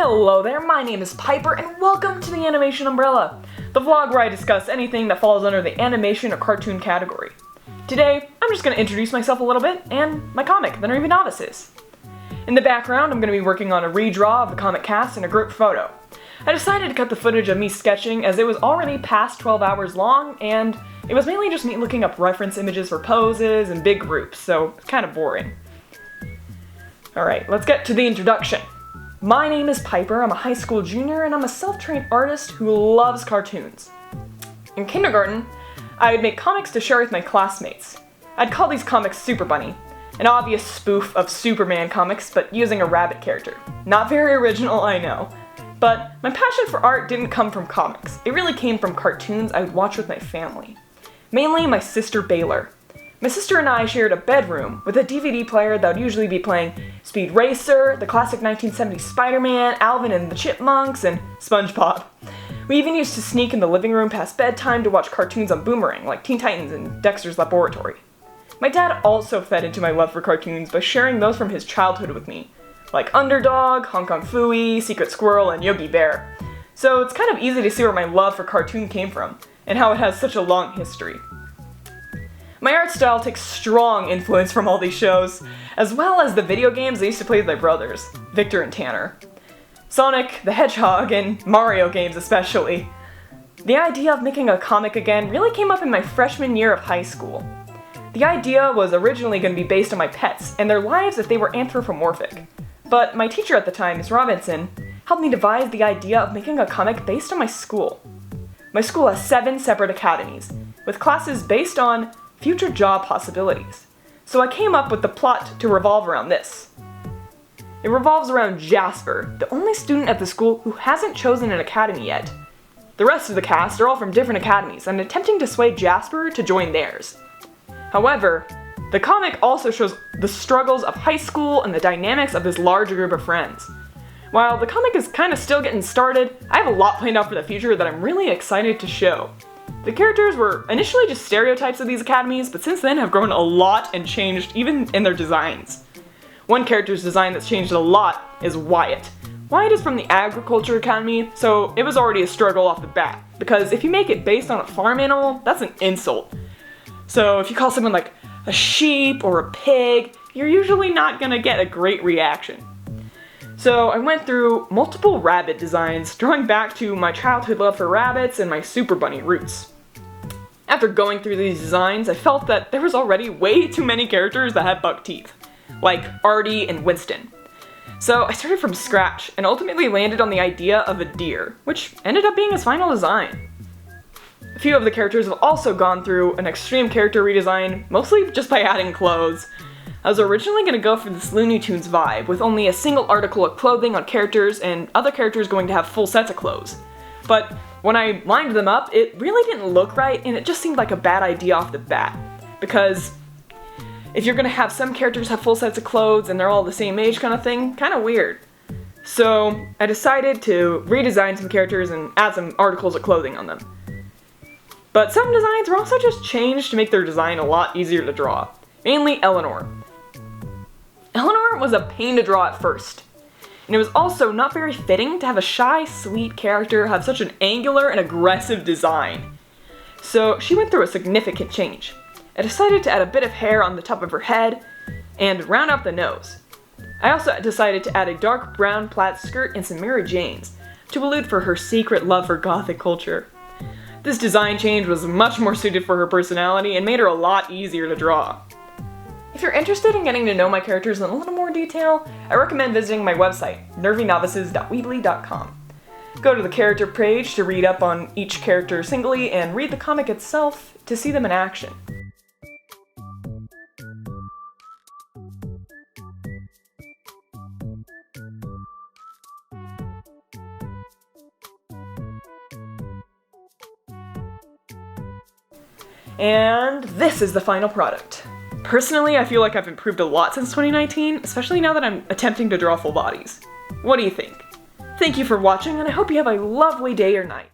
Hello there, my name is Piper and welcome to the Animation Umbrella, the vlog where I discuss anything that falls under the animation or cartoon category. Today, I'm just going to introduce myself a little bit and my comic, The Nervy Novices. In the background, I'm going to be working on a redraw of the comic cast and a group photo. I decided to cut the footage of me sketching as it was already past 12 hours long and it was mainly just me looking up reference images for poses and big groups, so it's kind of boring. Alright, let's get to the introduction. My name is Piper, I'm a high school junior, and I'm a self-trained artist who loves cartoons. In kindergarten, I would make comics to share with my classmates. I'd call these comics Super Bunny, an obvious spoof of Superman comics, but using a rabbit character. Not very original, I know. But my passion for art didn't come from comics. It really came from cartoons I would watch with my family. Mainly my sister Baylor. My sister and I shared a bedroom with a DVD player that would usually be playing Speed Racer, the classic 1970s Spider-Man, Alvin and the Chipmunks, and SpongeBob. We even used to sneak in the living room past bedtime to watch cartoons on Boomerang, like Teen Titans and Dexter's Laboratory. My dad also fed into my love for cartoons by sharing those from his childhood with me, like Underdog, Hong Kong Phooey, Secret Squirrel, and Yogi Bear. So it's kind of easy to see where my love for cartoon came from, and how it has such a long history. My art style takes strong influence from all these shows, as well as the video games I used to play with my brothers, Victor and Tanner. Sonic the Hedgehog and Mario games especially. The idea of making a comic again really came up in my freshman year of high school. The idea was originally going to be based on my pets and their lives if they were anthropomorphic. But my teacher at the time, Ms. Robinson, helped me devise the idea of making a comic based on my school. My school has 7 separate academies, with classes based on future job possibilities. So I came up with the plot to revolve around this. It revolves around Jasper, the only student at the school who hasn't chosen an academy yet. The rest of the cast are all from different academies and attempting to sway Jasper to join theirs. However, the comic also shows the struggles of high school and the dynamics of this larger group of friends. While the comic is kind of still getting started, I have a lot planned out for the future that I'm really excited to show. The characters were initially just stereotypes of these academies, but since then have grown a lot and changed even in their designs. One character's design that's changed a lot is Wyatt. Wyatt is from the Agriculture Academy, so it was already a struggle off the bat, because if you make it based on a farm animal, that's an insult. So if you call someone like a sheep or a pig, you're usually not gonna get a great reaction. So I went through multiple rabbit designs, drawing back to my childhood love for rabbits and my Super Bunny roots. After going through these designs, I felt that there was already way too many characters that had buck teeth, like Artie and Winston. So I started from scratch and ultimately landed on the idea of a deer, which ended up being his final design. A few of the characters have also gone through an extreme character redesign, mostly just by adding clothes. I was originally going to go for this Looney Tunes vibe, with only a single article of clothing on characters and other characters going to have full sets of clothes. But when I lined them up, it really didn't look right and it just seemed like a bad idea off the bat. Because if you're going to have some characters have full sets of clothes and they're all the same age kind of thing, kind of weird. So I decided to redesign some characters and add some articles of clothing on them. But some designs were also just changed to make their design a lot easier to draw. Mainly Eleanor. Eleanor was a pain to draw at first. And it was also not very fitting to have a shy, sweet character have such an angular and aggressive design. So she went through a significant change. I decided to add a bit of hair on the top of her head and round out the nose. I also decided to add a dark brown plaid skirt and some Mary Janes to allude for her secret love for gothic culture. This design change was much more suited for her personality and made her a lot easier to draw. If you're interested in getting to know my characters in a little more detail, I recommend visiting my website, nervynovices.weebly.com. Go to the character page to read up on each character singly and read the comic itself to see them in action. And this is the final product. Personally, I feel like I've improved a lot since 2019, especially now that I'm attempting to draw full bodies. What do you think? Thank you for watching, and I hope you have a lovely day or night.